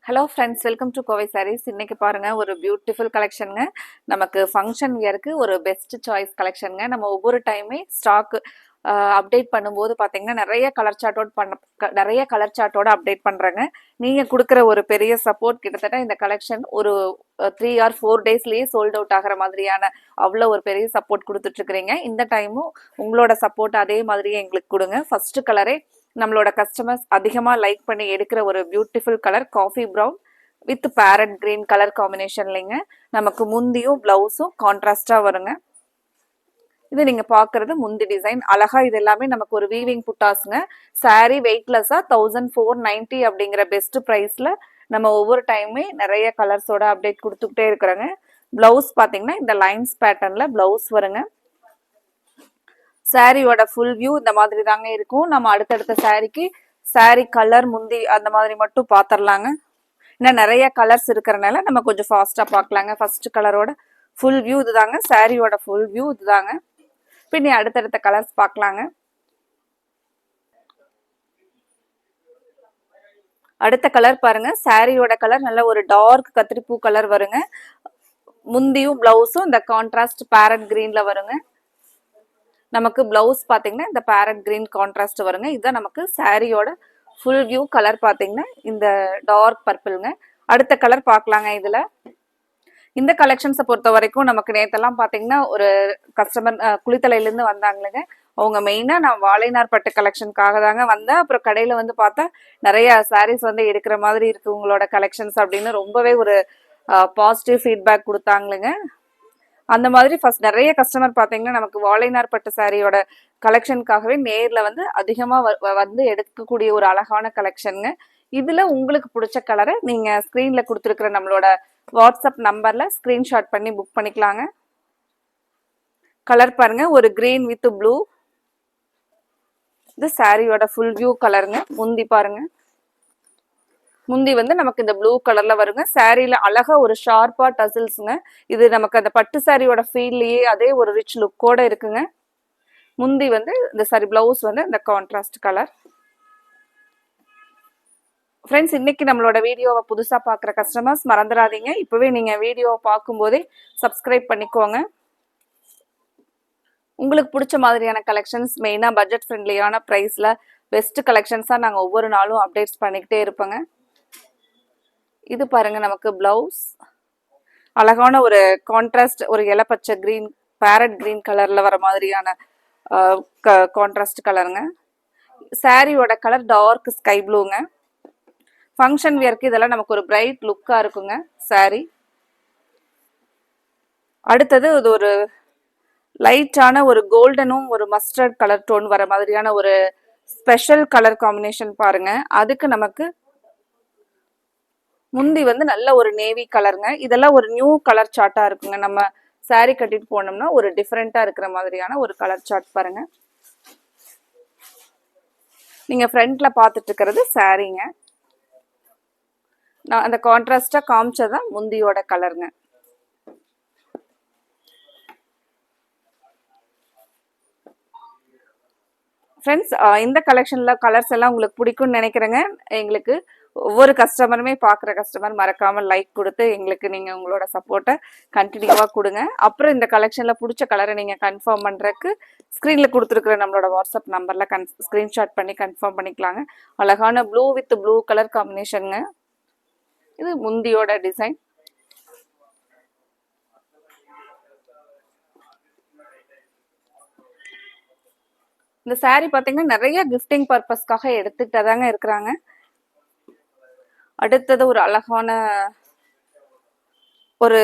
Hello friends, welcome to Kovai saris. இன்னைக்கு பாருங்க ஒரு பியூட்டிஃபுல் கலெக்ஷனுங்க. நமக்கு ஃபங்க்ஷன் வியருக்கு ஒரு பெஸ்ட் சாய்ஸ் கலெக்ஷனுங்க. நம்ம ஒவ்வொரு டைமே ஸ்டாக் அப்டேட் பண்ணும்போது பார்த்தீங்கன்னா நிறைய கலர் சார்ட்டோட அப்டேட் பண்ணுறேங்க. நீங்கள் கொடுக்குற ஒரு பெரிய சப்போர்ட் கிட்டத்தட்ட இந்த கலெக்ஷன் ஒரு 3 or 4 டேஸ்லேயே சோல்ட் அவுட் ஆகிற மாதிரியான அவ்வளோ ஒரு பெரிய சப்போர்ட் கொடுத்துட்ருக்குறீங்க. இந்த டைமும் உங்களோட சப்போர்ட் அதே மாதிரியே எங்களுக்கு கொடுங்க. ஃபர்ஸ்ட் கலரே நம்மளோட கஸ்டமர்ஸ் அதிகமாக லைக் பண்ணி எடுக்கிற ஒரு beautiful colour coffee brown with parrot green colour காம்பினேஷன்லைங்க. நமக்கு முந்தியும் பிளவுஸும் கான்ட்ராஸ்டாக வருங்க. இது நீங்கள் பார்க்குறது முந்தி டிசைன். அழகா இது எல்லாமே நமக்கு ஒரு வீவிங் புட்டாஸுங்க. சாரீ வெயிட்லெஸ்ஸாக 1490 அப்படிங்கிற பெஸ்ட் ப்ரைஸில் நம்ம ஒவ்வொரு டைமே நிறைய கலர்ஸோட அப்டேட் கொடுத்துக்கிட்டே இருக்கிறோங்க. பிளவுஸ் பார்த்தீங்கன்னா இந்த லைன்ஸ் பேட்டர்னில் பிளவுஸ் வருங்க. சாரியோட ஃபுல் வியூ இந்த மாதிரி தாங்க இருக்கும். நம்ம அடுத்தடுத்த சாரிக்கு சாரி கலர் முந்தி அந்த மாதிரி மட்டும் பார்த்துடலாங்க. இன்னும் நிறைய கலர்ஸ் இருக்கிறனால நம்ம கொஞ்சம் ஃபாஸ்ட்டாக பார்க்கலாங்க. ஃபர்ஸ்ட் கலரோட ஃபுல் வியூ இதுதாங்க. சாரியோட ஃபுல் வியூ இதுதாங்க. பின்னி அடுத்தடுத்த கலர்ஸ் பார்க்கலாங்க. அடுத்த கலர் பாருங்க. சாரியோட கலர் நல்ல ஒரு டார்க் கத்திரிப்பூ கலர் வருங்க. முந்தியும் பிளவுஸும் இந்த கான்ட்ராஸ்ட் பேரட் கிரீன்ல வருங்க. நமக்கு பிளவுஸ் பார்த்தீங்கன்னா இந்த பேரட் கிரீன் கான்ட்ராஸ்ட் வருங்க. இதுதான் நமக்கு சாரியோட ஃபுல் வியூ கலர். பார்த்தீங்கன்னா இந்த டார்க் பர்பிள்ங்க. அடுத்த கலர் பார்க்கலாங்க. இதில் இந்த கலெக்ஷன்ஸை பொறுத்த வரைக்கும் நமக்கு நேற்றெல்லாம் பார்த்தீங்கன்னா ஒரு கஸ்டமர் குளித்தலையிலேருந்து வந்தாங்களுங்க. அவங்க மெயினாக நான் வாழைநார் பட்டு கலெக்ஷனுக்காக தாங்க வந்தேன். அப்புறம் கடையில் வந்து பார்த்தா நிறைய சாரீஸ் வந்து எடுக்கிற மாதிரி இருக்கு உங்களோட கலெக்ஷன்ஸ் அப்படின்னு ரொம்பவே ஒரு பாசிட்டிவ் ஃபீட்பேக் கொடுத்தாங்களுங்க. அந்த மாதிரி ஃபர்ஸ்ட் நிறைய கஸ்டமர் பார்த்தீங்கன்னா நமக்கு வாழைநார் பட்டு சாரியோட கலெக்ஷனுக்காகவே நேரில் வந்து அதிகமாக வந்து எடுக்கக்கூடிய ஒரு அழகான கலெக்ஷனுங்க. இதில் உங்களுக்கு பிடிச்ச கலரை நீங்கள் ஸ்க்ரீனில் கொடுத்துருக்குற நம்மளோட வாட்ஸ்அப் நம்பரில் ஸ்க்ரீன்ஷாட் பண்ணி புக் பண்ணிக்கலாங்க. கலர் பாருங்க, ஒரு கிரீன் வித் ப்ளூ. இது சாரியோட ஃபுல் வியூ கலருங்க. முந்தி பாருங்க, முந்தி வந்து நமக்கு இந்த ப்ளூ கலர்ல வருங்க. சாரியில அழகா ஒரு ஷார்ப்பா டசில்ஸுங்க. இது நமக்கு அந்த பட்டு சாரியோட ஃபீல்லையே அதே ஒரு ரிச் லுக்கோட இருக்குங்க. முந்தி வந்து இந்த சாரி பிளவுஸ் வந்து இந்த கான்ட்ராஸ்ட் கலர். ஃப்ரெண்ட்ஸ், இன்னைக்கு நம்மளோட வீடியோவை புதுசா பார்க்குற கஸ்டமர்ஸ் மறந்துடாதீங்க, இப்பவே நீங்க வீடியோவை பார்க்கும்போதே சப்ஸ்கிரைப் பண்ணிக்கோங்க. உங்களுக்கு பிடிச்ச மாதிரியான கலெக்ஷன்ஸ் மெயினாக பட்ஜெட் ஃப்ரெண்ட்லியான ப்ரைஸில் பெஸ்ட் கலெக்ஷன்ஸாக நாங்கள் ஒவ்வொரு நாளும் அப்டேட்ஸ் பண்ணிக்கிட்டே இருப்போங்க. இது பாருங்க, நமக்கு பிளவுஸ் அழகான ஒரு கான்ட்ராஸ்ட் ஒரு இலப்பச்சை கிரீன் பேரட் கிரீன் கலர்ல வர மாதிரியான கான்ட்ராஸ்ட் கலருங்க. சாரியோட கலர் டார்க் ஸ்கை ப்ளூங்க. ஃபங்க்ஷன் வியர்க்கு இதெல்லாம் நமக்கு ஒரு பிரைட் லுக்கா இருக்குங்க சாரி. அடுத்தது இது ஒரு லைட்டான ஒரு கோல்டனும் ஒரு மஸ்டர்ட் கலர் டோன் வர மாதிரியான ஒரு ஸ்பெஷல் கலர் காம்பினேஷன் பாருங்க. அதுக்கு நமக்கு முந்தி வந்து நல்ல ஒரு நேவி கலருங்க. இதெல்லாம் ஒரு நியூ கலர் சார்ட்டா இருக்குங்க. நம்ம சாரி கட்டிட்டு போனோம்னா ஒரு டிஃப்ரெண்டா இருக்கிற மாதிரியான ஒரு கலர் சார்ட் பாருங்க. நீங்க ஃப்ரண்ட்ல பார்த்துட்டு இருக்கிறது சாரிங்க. நான் அந்த கான்ட்ராஸ்டா காமிச்சதான் முந்தியோட கலருங்க. ஃப்ரெண்ட்ஸ், இந்த கலெக்ஷன்ல கலர்ஸ் எல்லாம் உங்களுக்கு பிடிக்கும்னு நினைக்கிறேங்க. எங்களுக்கு ஒவ்வொரு கஸ்டமருமே பார்க்குற கஸ்டமர் மறக்காமல் லைக் கொடுத்து எங்களுக்கு நீங்கள் உங்களோட சப்போர்ட்டை கண்டினியூவாக கொடுங்க. அப்புறம் இந்த கலெக்ஷனில் பிடிச்ச கலரை நீங்கள் கன்ஃபார்ம் பண்ணுறதுக்கு ஸ்க்ரீனில் கொடுத்துருக்குற நம்மளோட வாட்ஸ்அப் நம்பரில் ஸ்க்ரீன்ஷாட் பண்ணி கன்ஃபார்ம் பண்ணிக்கலாங்க. அழகான ப்ளூ வித் ப்ளூ கலர் காம்பினேஷனுங்க. இது முந்தியோட டிசைன். இந்த சாரீ பார்த்தீங்கன்னா நிறைய கிஃப்டிங் பர்பஸ்க்காக எடுத்துக்கிட்டு தாங்க இருக்கிறாங்க. அடுத்தது ஒரு அழகான ஒரு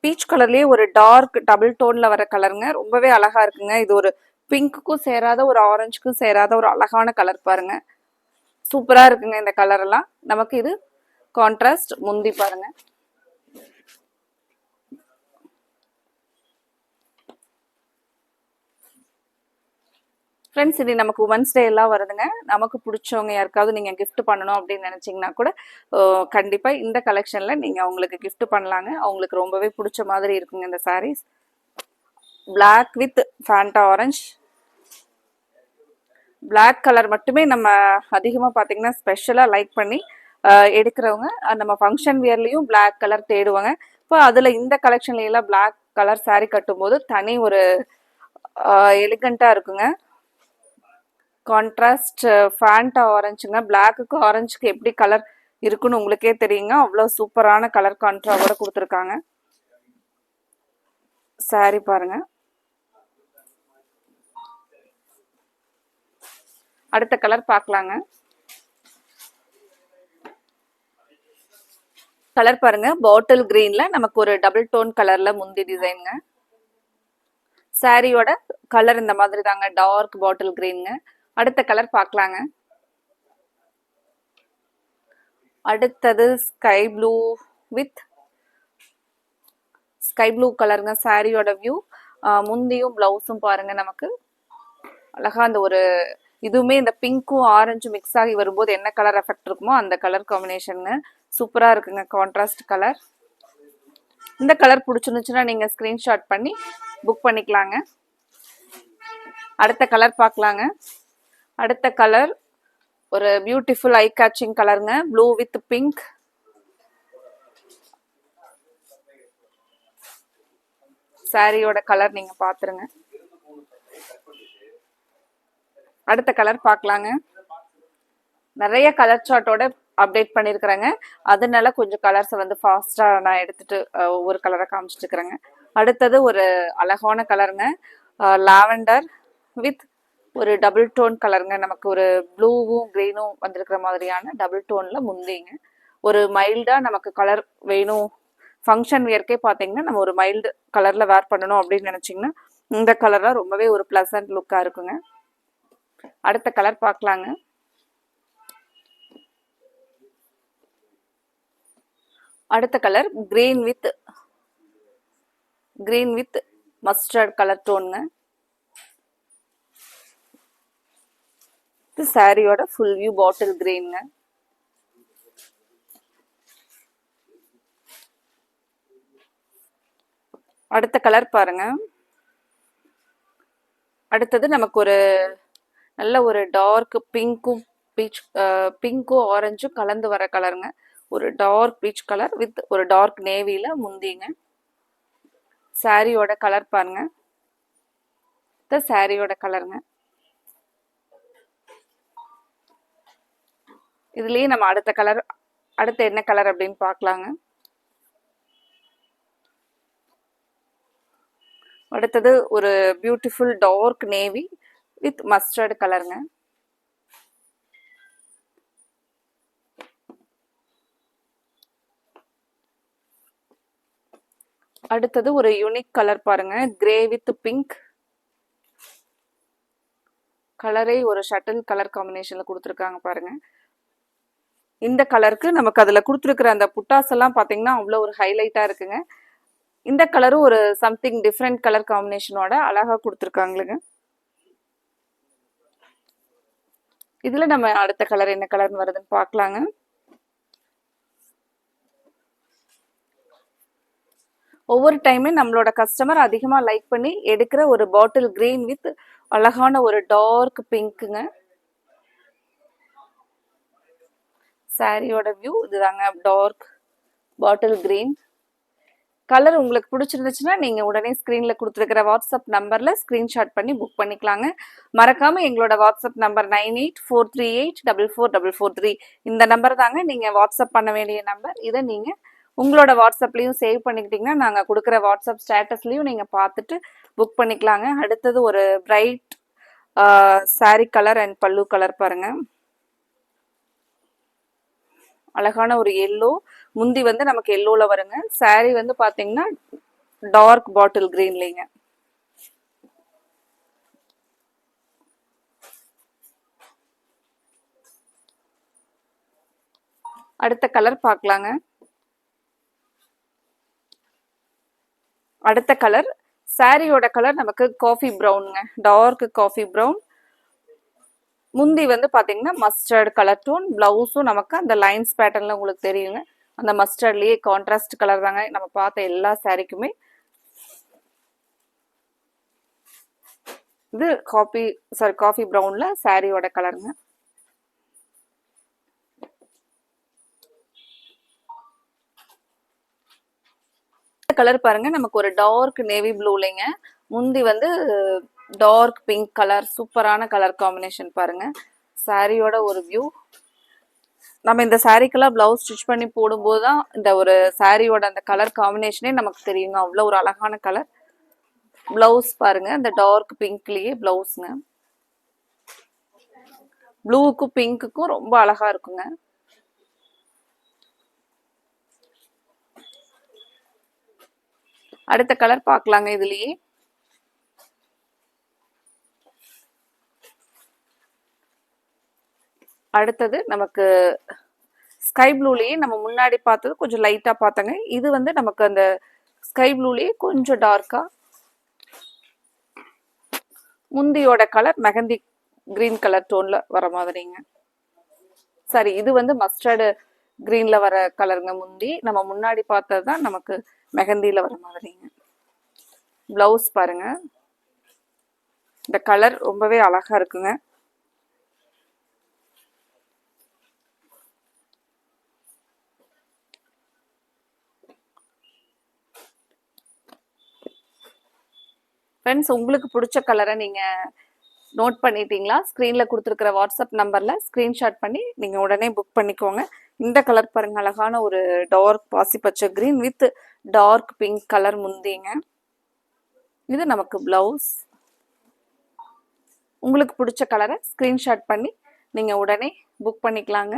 பீச் கலர்லயே ஒரு டார்க் டபுள் டோன்ல வர கலருங்க. ரொம்பவே அழகா இருக்குங்க. இது ஒரு பிங்க்குக்கும் சேராத ஒரு ஆரஞ்சுக்கும் சேராத ஒரு அழகான கலர் பாருங்க. சூப்பரா இருக்குங்க இந்த கலர் எல்லாம். நமக்கு இது கான்ட்ராஸ்ட் முந்தி பாருங்க. ஃப்ரெண்ட்ஸ், இது நமக்கு உமன்ஸ் டே எல்லாம் வருதுங்க. நமக்கு பிடிச்சவங்க யாருக்காவது நீங்கள் கிஃப்ட் பண்ணணும் அப்படின்னு நினச்சிங்கன்னா கூட கண்டிப்பாக இந்த கலெக்ஷனில் நீங்கள் அவங்களுக்கு கிஃப்ட் பண்ணலாங்க. அவங்களுக்கு ரொம்பவே பிடிச்ச மாதிரி இருக்குங்க இந்த saris. Black with fanta orange. Black colour மட்டுமே நம்ம அதிகமாக பார்த்தீங்கன்னா ஸ்பெஷலாக லைக் பண்ணி எடுக்கிறவங்க நம்ம ஃபங்க்ஷன் வியர்லேயும் பிளாக் கலர் தேடுவாங்க. இப்போ அதில் இந்த கலெக்ஷன்லாம் பிளாக் கலர் saree கட்டும்போது தனி ஒரு எலிகண்ட்டாக இருக்குங்க. Contrast Fanta ஆரஞ்சுங்க. பிளாக்குக்கு ஆரஞ்சுக்கு எப்படி கலர் இருக்குன்னு உங்களுக்கே தெரியுங்க. அவ்வளோ சூப்பரான கலர் கான்ட்ராவோட கொடுத்துருக்காங்க. saree பாருங்க. அடுத்த கலர் பார்க்கலாங்க. கலர் பாருங்க, பாட்டில் கிரீன்ல நமக்கு ஒரு டபுள் டோன் கலர்ல முந்தி டிசைனுங்க. சாரியோட கலர் இந்த மாதிரி தாங்க, டார்க் பாட்டில் கிரீனுங்க. அடுத்த கலர் பார்க்கலாங்க. அடுத்தது sky blue with sky blue கலருங்க. சாரியோட வியூ முந்தியும் பிளவுஸும் பாருங்க. நமக்கு அழகா அந்த ஒரு இதுவுமே இந்த பிங்க்கும் ஆரஞ்சும் மிக்ஸ் ஆகி வரும்போது என்ன கலர் எஃபெக்ட் இருக்குமோ அந்த கலர் காம்பினேஷனுங்க. சூப்பரா இருக்குங்க, கான்ட்ராஸ்ட் கலர். இந்த கலர் பிடிச்சிருந்துச்சுன்னா நீங்க ஸ்கிரீன்ஷாட் பண்ணி புக் பண்ணிக்கலாங்க. அடுத்த கலர் பார்க்கலாங்க. அடுத்த கலர் ஒரு பியூட்டிஃபுல் ஐ கேச்சிங் கலருங்க, ப்ளூ வித் பிங்க். சாரியோட கலர் நீங்க பாத்துருங்க. அடுத்த கலர் பார்க்கலாங்க. நிறைய கலர் சார்ட்டோட அப்டேட் பண்ணியிருக்கிறேங்க, அதனால கொஞ்சம் கலர்ஸை வந்து ஃபாஸ்ட்டாக நான் எடுத்துட்டு ஒவ்வொரு கலரை காமிச்சிட்டு இருக்கிறேங்க. அடுத்தது ஒரு அழகான கலருங்க, லாவெண்டர் வித் ஒரு டபுள் டோன் கலருங்க. நமக்கு ஒரு ப்ளூவும் க்ரீனும் வந்திருக்கிற மாதிரியான டபுள் டோனில் முந்திங்க. ஒரு மைல்டாக நமக்கு கலர் வேணும், ஃபங்க்ஷன் வியர்க்கே பார்த்தீங்கன்னா நம்ம ஒரு மைல்டு கலரில் வேர் பண்ணணும் அப்படின்னு நினச்சிங்கன்னா இந்த கலராக ரொம்பவே ஒரு ப்ளசன்ட் லுக்காக இருக்குங்க. அடுத்த கலர் பார்க்கலாங்க. அடுத்த colour green with mustard colour டோனுங்க. இது சாரியோட ஃபுல் வியூ பாட்டில் கிரீனுங்க. அடுத்த கலர் பாருங்க. அடுத்தது நமக்கு ஒரு நல்ல ஒரு டார்க் பிங்க்கும் ஆரஞ்சும் கலந்து வர கலருங்க. ஒரு டார்க் பீச் கலர் வித் ஒரு டார்க் நேவில முந்திங்க. சாரியோட கலர் பாருங்க, இந்த சாரியோட கலருங்க. இதுலயே நம்ம அடுத்த என்ன கலர் அப்படின்னு பார்க்கலாங்க. அடுத்தது ஒரு beautiful dark navy with mustard கலருங்க. அடுத்தது ஒரு யூனிக் கலர் பாருங்க, கிரே வித் பிங்க். கலரே ஒரு ஷட்டில் கலர் காம்பினேஷன்ல கொடுத்துருக்காங்க பாருங்க. இந்த கலருக்கு நமக்கு அதுல கொடுத்துருக்கிற அந்த புட்டாஸ் எல்லாம் பாத்தீங்கன்னா அவ்வளோ ஒரு ஹைலைட்டா இருக்குங்க. இந்த கலரும் ஒரு சம்திங் டிஃப்ரெண்ட் கலர் காம்பினேஷனோட அழகா கொடுத்துருக்காங்களுங்க. இதுல நம்ம அடுத்த கலர் என்ன கலர்னு வருதுன்னு பார்க்கலாங்க. ஒவ்வொரு டைமே நம்மளோட கஸ்டமர் அதிகமா லைக் பண்ணி எடுக்கிற ஒரு பாட்டில் கிரீன் வித் அழகான ஒரு டார்க் பிங்க்குங்க. சாரியோட வியூ இதுதாங்க, டார்க் பாட்டில் கிரீன் கலர். உங்களுக்கு பிடிச்சிருந்துச்சுன்னா நீங்க உடனே ஸ்கிரீன்ல கொடுத்துருக்கிற வாட்ஸ்அப் நம்பர்ல ஸ்கிரீன்ஷாட் பண்ணி புக் பண்ணிக்கலாங்க. மறக்காம எங்களோட வாட்ஸ்அப் நம்பர் 9843384443 இந்த நம்பர் தாங்க நீங்க வாட்ஸ்அப் பண்ண வேண்டிய நம்பர். இதை நீங்க உங்களோட வாட்ஸ்அப்லயும் சேவ் பண்ணிக்கிட்டீங்கன்னா நாங்க கொடுக்குற வாட்ஸ்அப் ஸ்டேட்டஸ்லயும் நீங்க பார்த்துட்டு புக் பண்ணிக்கலாங்க. அடுத்தது ஒரு பிரைட் சாரி கலர் அண்ட் பல்லு கலர் பாருங்க, அழகான ஒரு எல்லோ. முந்தி வந்து நமக்கு எல்லோல வருங்க. சாரி வந்து பாத்தீங்கன்னா டார்க் பாட்டில் கிரீன்லங்க. அடுத்த கலர் பார்க்கலாங்க. அடுத்த கலர் சாரியோட கலர் நமக்கு காஃபி ப்ரௌனுங்க, டார்க் காஃபி ப்ரௌன். முந்தி வந்து பாத்தீங்கன்னா மஸ்டர்ட் கலர் டோன். பிளவுஸும் நமக்கு அந்த லைன்ஸ் பேட்டர்ன்ல உங்களுக்கு தெரியுங்க, அந்த மஸ்டர்ட்லயே கான்ட்ராஸ்ட் கலர் தாங்க நம்ம பார்த்த எல்லா சாரிக்குமே. இது காஃபி ப்ரௌன்ல சாரியோட கலருங்க. கலர் பாருங்க, நமக்கு ஒரு டார்க் நேவி ப்ளூலைங்க. முந்தி வந்து டார்க் பிங்க் கலர், சூப்பரான கலர் காம்பினேஷன் பாருங்க. சாரியோட ஒரு வியூ. நம்ம இந்த சாரீக்கெல்லாம் பிளவுஸ் ஸ்டிச் பண்ணி போடும்போது தான் இந்த ஒரு சாரியோட அந்த கலர் காம்பினேஷனே நமக்கு தெரியுங்க. அவ்வளோ ஒரு அழகான கலர். பிளவுஸ் பாருங்க, இந்த டார்க் பிங்க்லயே பிளவுஸ்ங்க. ப்ளூவுக்கும் பிங்க்குக்கும் ரொம்ப அழகா இருக்குங்க. அடுத்த கலர் பார்க்கலாங்க இதுலயே. அடுத்தது நமக்கு ஸ்கை ப்ளூலயே நம்ம முன்னாடி பார்த்தது கொஞ்சம் லைட்டா பார்த்தாங்க. இது வந்து நமக்கு அந்த ஸ்கை ப்ளூலயே கொஞ்சம் டார்க்கா. முந்தியோட கலர் மெஹந்தி கிரீன் கலர் டோன்ல வர மாதிரிங்க. சரி, இது வந்து மஸ்டர்டு கிரீன்ல வர கலருங்க. முந்தி நம்ம முன்னாடி பார்த்தது தான் நமக்கு மெஹந்தியில வர மாதிரிங்க. பிளவுஸ் பாருங்க, இந்த கலர் ரொம்பவே அழகா இருக்குங்க. ஃப்ரெண்ட்ஸ், உங்களுக்கு பிடிச்ச கலரை நீங்க நோட் பண்ணிட்டீங்களா? ஸ்க்ரீனில் கொடுத்துருக்கிற வாட்ஸ்அப் நம்பரில் ஸ்க்ரீன்ஷாட் பண்ணி நீங்கள் உடனே புக் பண்ணிக்கோங்க. இந்த கலர் பாருங்க, அழகான ஒரு டார்க் பாசிப்பச்சை green with dark pink colour முந்திங்க. இது நமக்கு பிளவுஸ். உங்களுக்கு பிடிச்ச கலரை ஸ்க்ரீன்ஷாட் பண்ணி நீங்கள் உடனே புக் பண்ணிக்கலாங்க.